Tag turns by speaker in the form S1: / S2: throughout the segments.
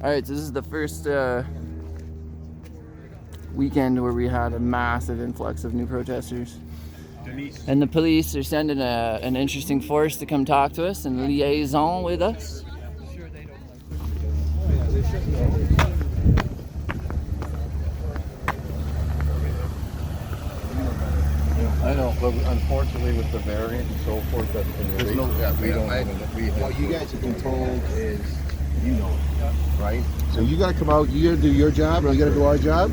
S1: Alright, so this is the first weekend where we had a massive influx of new protesters. And the police are sending an interesting force to come talk to us and liaison with us.
S2: I know, but unfortunately with the variant and so forth, that's been released.
S3: What you guys have been told is, right? So you got to come out, you got to do your job, we got to do our job,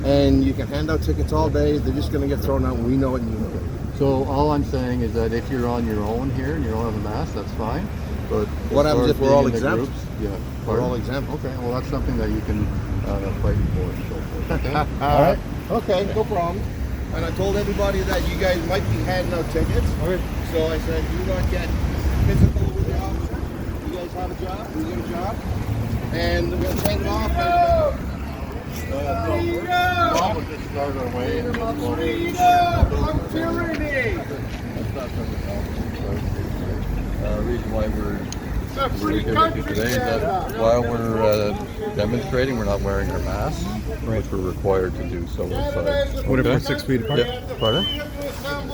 S3: and you can hand out tickets all day, they're just going to get thrown out, and we know it and you know it.
S2: So all I'm saying is that if you're on your own here and you don't have a mask, that's fine. But
S3: what happens if we're all exempt?
S2: We're all exempt. Okay, well that's something that you can fight for and so forth. Okay? All right.
S3: Okay, no problem. And I told everybody that you guys might be handing out tickets. Okay. So I said, do not get physical with the officer. You guys have a job, we get a job. And we're going to take it off.
S2: We'll just start our way.
S3: Freedom of tyranny!
S2: That's not something else. The reason why we're here with you today is that while we're demonstrating, we're not wearing our masks, which we're required to do so inside.
S4: What if we're 6 feet apart?
S2: Yeah. Pardon?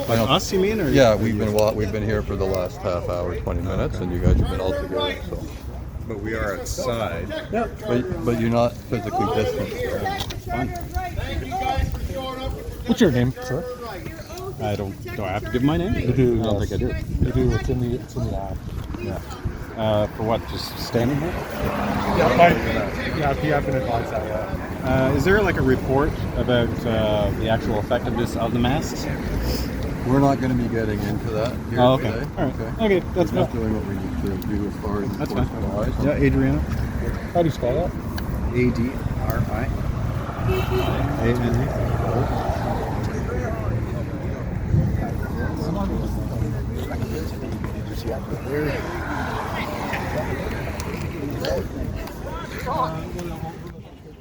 S4: Us, you mean? Or
S2: Yeah, we've been here for the last half hour, 20 minutes, and you guys have been all together. So.
S4: But we are outside.
S2: Yeah. But you're not physically distant.
S4: What's your name, sir? I don't. Do I have to give my name?
S5: You do.
S4: I don't think I do.
S5: You do. It's in the app.
S4: Yeah. For what? Just standing here?
S5: Yeah, if you have been advised that, yeah.
S4: Is there like a report about the actual effectiveness of the masks?
S2: We're not going to be getting into that here
S4: Oh, okay.
S2: today.
S4: All right. Okay, that's
S2: We're
S4: fine.
S2: just doing what we need to do as far as
S4: That's fine.
S2: enforcement-wise.
S4: Yeah, Adriana.
S5: How do you spell that?
S4: A-D-R-I.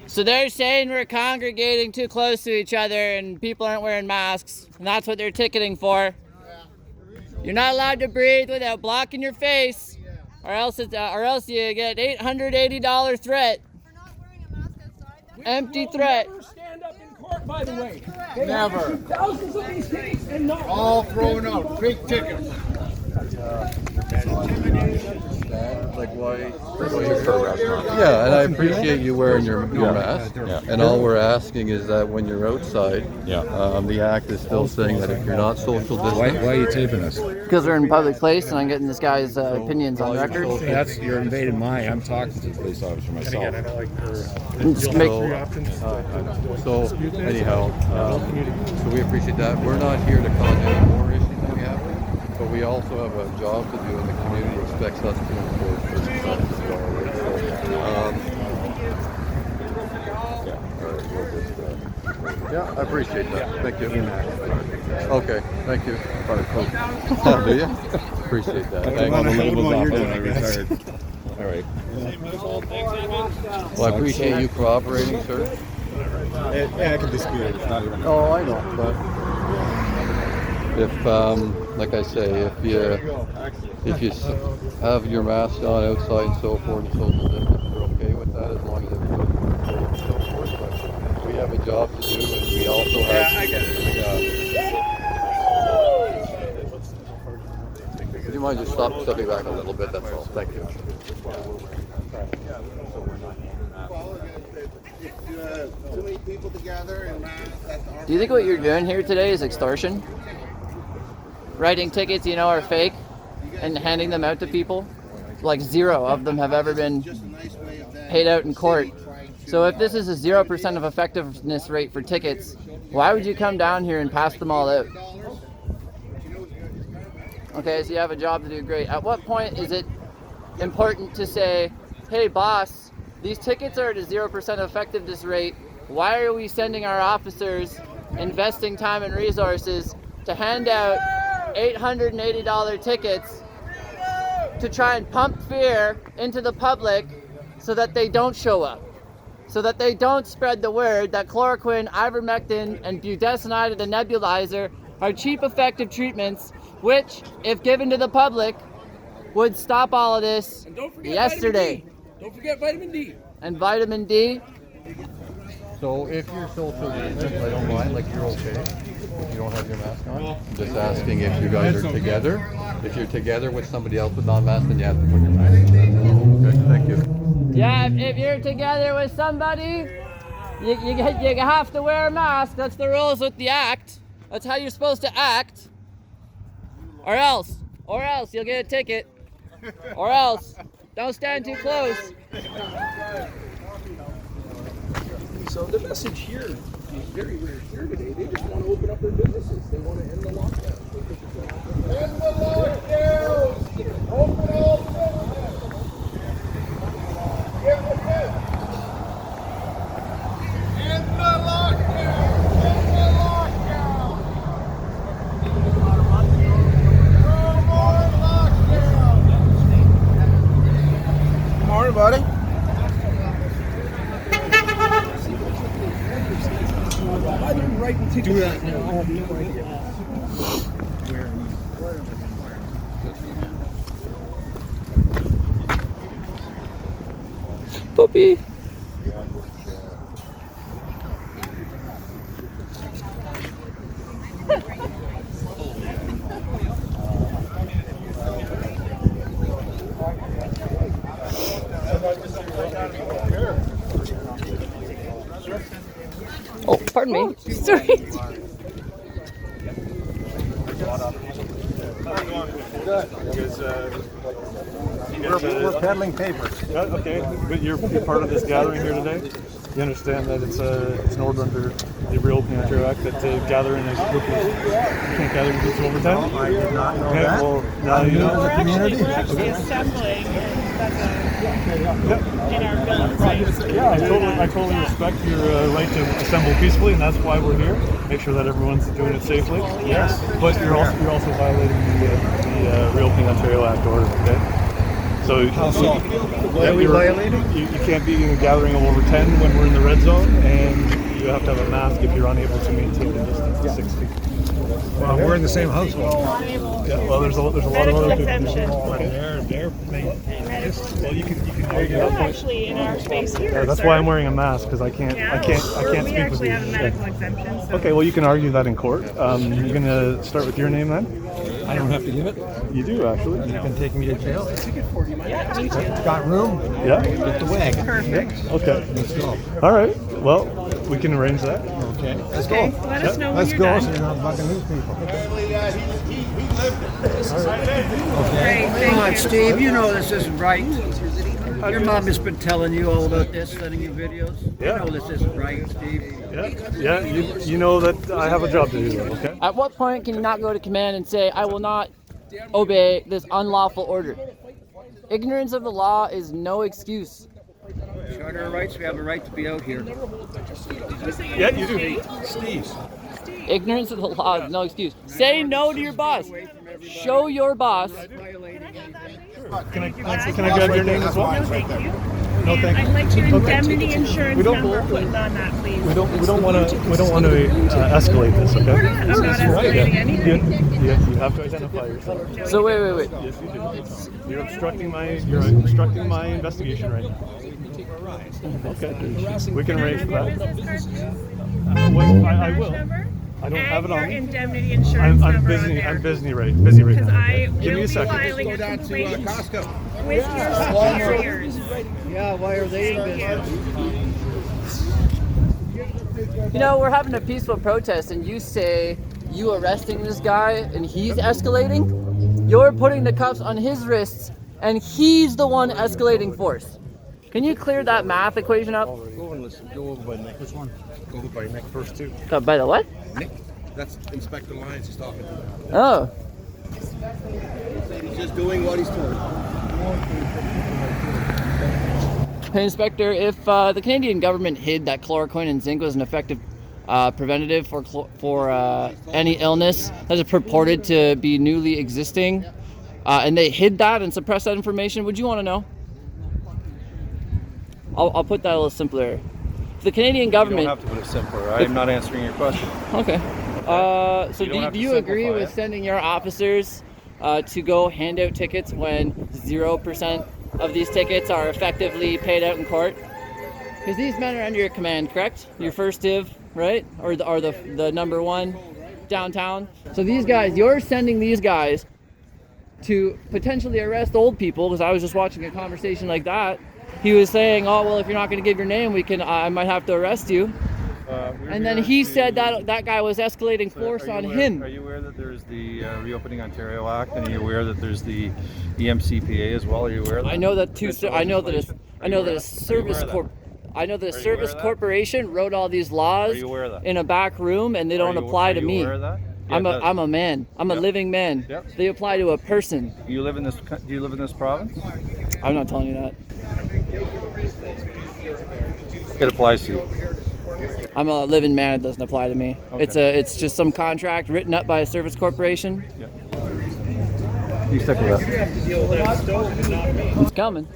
S1: So they're saying we're congregating too close to each other and people aren't wearing masks, and that's what they're ticketing for. You're not allowed to breathe without blocking your face, or else you get $880 threat.
S6: For not wearing a mask outside.
S1: Empty threat.
S7: Never stand up in court, by the way.
S3: Never.
S7: Thousands of these tickets and not
S3: All thrown out, big tickets.
S2: Like why? Yeah, and I appreciate you wearing your mask.
S4: Yeah.
S2: And all we're asking is that when you're outside,
S4: Yeah.
S2: the act is still saying that if you're not social distance,
S4: Why are you taping us?
S1: Because we're in a public place and I'm getting this guy's opinions on record.
S4: You're invading I'm talking to the police officer myself.
S5: Again, I know like
S1: Just make-
S5: three options.
S2: So anyhow, so we appreciate that. We're not here to cause any more issues than we have, but we also have a job to do, and the community expects us to enforce this as well. Right? So, yeah, I appreciate that. Thank you. Okay, thank you. Do you? Appreciate that. Thank you.
S4: You're doing, I retired. All right.
S2: Well, I appreciate you cooperating, sir.
S4: Yeah, I can dispute it. It's not even.
S2: Oh, I know, but if, like I say, if you have your mask on outside and so forth, and social distance, we're okay with that as long as everybody's safe and so forth. But we have a job to do, and we also have. Yeah, I get it. Would you mind just stepping back a little bit? That's all. Thank you.
S3: Too many people together and
S1: Do you think what you're doing here today is extortion? Writing tickets you know are fake and handing them out to people? Like zero of them have ever been paid out in court. So if this is a 0% of effectiveness rate for tickets, why would you come down here and pass them all out? Okay, so you have a job to do, great. At what point is it important to say, hey boss, these tickets are at a 0% effectiveness rate. Why are we sending our officers investing time and resources to hand out $880 tickets to try and pump fear into the public so that they don't show up, so that they don't spread the word that chloroquine, ivermectin, and budesonide, the nebulizer, are cheap, effective treatments, which, if given to the public, would stop all of this yesterday.
S7: Don't forget vitamin D.
S1: And vitamin D.
S2: So if you're social distance, I don't mind, like you're okay. If you don't have your mask on. I'm just asking if you guys are together. If you're together with somebody else with non-mask, then you have to put your mask on. Okay, thank you.
S1: Yeah, if you're together with somebody, you have to wear a mask. That's the rules with the act. That's how you're supposed to act. Or else you'll get a ticket. Or else, don't stand too close.
S7: So the message here is very, very clear today. They just want to open up their businesses. They want to end the lockdown.
S3: End the lockdown! Open all businesses! Give the fifth! End the lockdown! End the lockdown! No more lockdown! Good morning, buddy.
S7: Why they're writing tickets? Do that now. I have no idea.
S1: Puppy. Oh, pardon me. Sorry.
S5: We're peddling papers. Okay, but you're part of this gathering here today. You understand that it's an order under the Reopening Ontario Act that to gather in a group of you can't gather in groups of over 10.
S3: I did not know
S5: Okay,
S3: that.
S5: well now you know.
S3: The community.
S8: We're actually assembling, in our bill of rights.
S5: Yeah, I totally respect your right to assemble peacefully, and that's why we're here. Make sure that everyone's doing it safely.
S8: Yes.
S5: But you're also violating the Reopening Ontario Act order. Okay. So
S3: What are we violating?
S5: You can't be in a gathering of over 10 when we're in the red zone, and you have to have a mask if you're unable to maintain the distance of 6 feet.
S3: Well, we're in the same household.
S5: Yeah, well, there's a lot of other people.
S8: Exemption.
S5: Well, you can argue
S8: We're
S5: that point.
S8: actually in our space here.
S5: That's
S8: sir.
S5: why I'm wearing a mask, because I can't
S8: We
S5: speak with
S8: actually
S5: you.
S8: have a medical exemption. So.
S5: Okay, well, you can argue that in court. You're gonna start with your name then?
S3: I don't have to give it.
S5: You do actually.
S3: You can take me to jail.
S8: Yeah, me too.
S3: Got room?
S5: Yeah.
S3: Get the wagon.
S8: Perfect.
S5: Okay.
S3: Let's go.
S5: All right. Well, we can arrange that.
S3: Okay. Let's
S8: Okay,
S3: go.
S8: let us know when
S3: Let's
S8: you're
S3: go.
S8: done.
S3: So you're not bugging these people.
S8: Great,
S9: Come
S8: thank
S9: on,
S8: you.
S9: Steve, you know this isn't right. Your mom has been telling you all about this, sending you videos.
S5: Yeah.
S9: You know this isn't right, Steve.
S5: Yeah. You know that I have a job to do. Okay.
S1: At what point can you not go to command and say, I will not obey this unlawful order? Ignorance of the law is no excuse.
S9: Charter of rights, we have a right to be out here.
S5: Yeah, you do. Steve.
S1: Ignorance of the law is no excuse. Say no to your boss. Show your boss.
S5: Can I grab your name as well?
S8: No, thank you.
S5: No,
S8: And
S5: thank you.
S8: I'd like your indemnity insurance
S5: We don't-
S8: number put on that, please.
S5: We don't want to escalate this. Okay.
S8: I'm not escalating anything.
S5: You have to identify yourself.
S1: So wait.
S5: Yes, you do. You're obstructing my investigation right now. Okay. We can arrange for that. I will. I don't have it on
S8: Your
S5: me.
S8: indemnity insurance
S5: I'm
S8: number
S5: busy.
S8: on
S5: I'm
S8: there.
S5: busy right
S8: Because
S5: now.
S8: I
S5: Give
S8: will
S5: me
S8: be
S5: a second.
S8: filing a complaint with your superiors.
S9: Yeah, why are they in
S8: Thank
S9: business?
S8: you.
S1: You know, we're having a peaceful protest and you say you arresting this guy and he's escalating? You're putting the cuffs on his wrists and he's the one escalating force. Can you clear that math equation up?
S3: Go and listen. Go over by Nick. Which one? Go over by Nick first, too.
S1: By the what?
S3: Nick, that's Inspector Lyons he's talking to.
S1: Oh.
S3: He's just doing what he's told.
S1: Hey, Inspector, if the Canadian government hid that chloroquine and zinc was an effective preventative for any illness that is purported to be newly existing, and they hid that and suppressed that information, would you want to know? I'll put that a little simpler. If the Canadian government...
S10: You don't have to put it simpler. I'm not answering your question.
S1: Okay. So
S10: You don't have
S1: do
S10: to
S1: you agree
S10: simplify
S1: with
S10: it.
S1: sending your officers to go hand out tickets when 0% of these tickets are effectively paid out in court? Because these men are under your command, correct? Your first div, right? Or the number one downtown. So these guys, you're sending these guys to potentially arrest old people, because I was just watching a conversation like that. He was saying, oh, well, if you're not going to give your name, I might have to arrest you. And then he said that guy was escalating force on him.
S10: Are you aware that there's the Reopening Ontario Act, and are you aware that there's the EMCPA as well? Are you aware of that?
S1: I know that a service corporation wrote all these laws in a back room, and they don't apply to me. I'm a man. I'm a living man.
S10: Yep.
S1: They apply to a person.
S10: Do you live in this province?
S1: I'm not telling you that.
S10: It applies to you.
S1: I'm a living man. It doesn't apply to me.
S10: Okay.
S1: It's just some contract written up by a service corporation.
S10: Yeah. You stick with that.
S1: It's coming.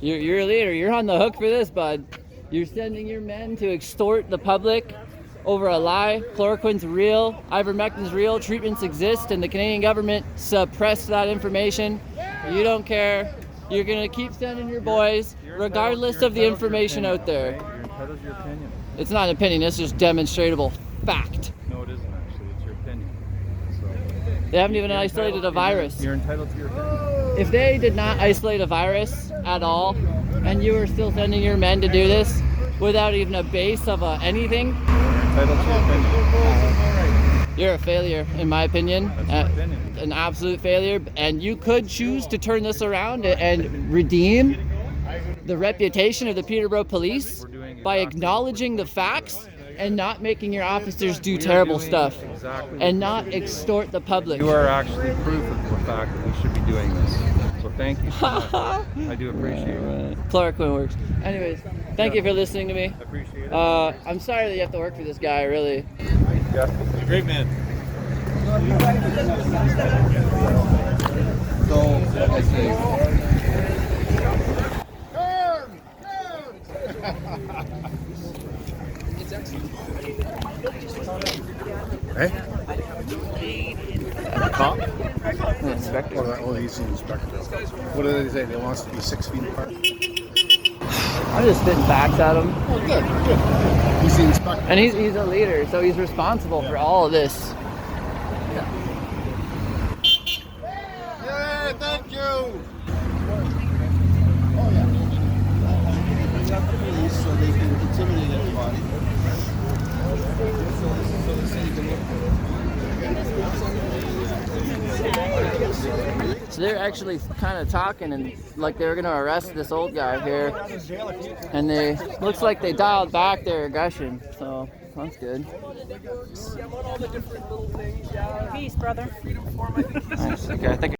S1: You're a leader. You're on the hook for this, bud. You're sending your men to extort the public over a lie. Chloroquine's real. Ivermectin's real. Treatments exist, and the Canadian government suppressed that information. You don't care. You're gonna keep sending your boys, regardless of the information out there.
S10: You're entitled to your opinion.
S1: It's not an opinion. It's just demonstrable fact.
S10: No, it isn't actually. It's your opinion. So,
S1: They haven't even isolated a virus.
S10: You're entitled to your opinion.
S1: If they did not isolate a virus at all, and you were still sending your men to do this without even a base of anything,
S10: Entitled to your opinion.
S1: you're a failure, in my opinion.
S10: That's your opinion.
S1: An absolute failure. And you could choose to turn this around and redeem the reputation of the Peterborough Police by acknowledging the facts and not making your officers do terrible stuff and not extort the public.
S10: You are actually proof of the fact that we should be doing this. So thank you so much. I do appreciate it.
S1: Chloroquine works. Anyways, thank you for listening to me.
S10: I appreciate it.
S1: I'm sorry that you have to work for this guy, really.
S10: Yeah. You're a great man.
S2: So, like I say,
S3: Hey? Cop?
S1: Inspector.
S3: Oh, he's the inspector. What do they say? They want us to be 6 feet apart?
S1: I'm just spitting facts at him.
S3: Oh, good. He's the inspector.
S1: And he's a leader, so he's responsible for all of this.
S3: Yeah, thank you. Oh, yeah. Got the police so they can intimidate everybody.
S1: So they're actually kind of talking, and like they were gonna arrest this old guy here, and they looks like they dialed back their aggression, so that's good.
S6: Peace, brother.
S1: Nice. Okay, I think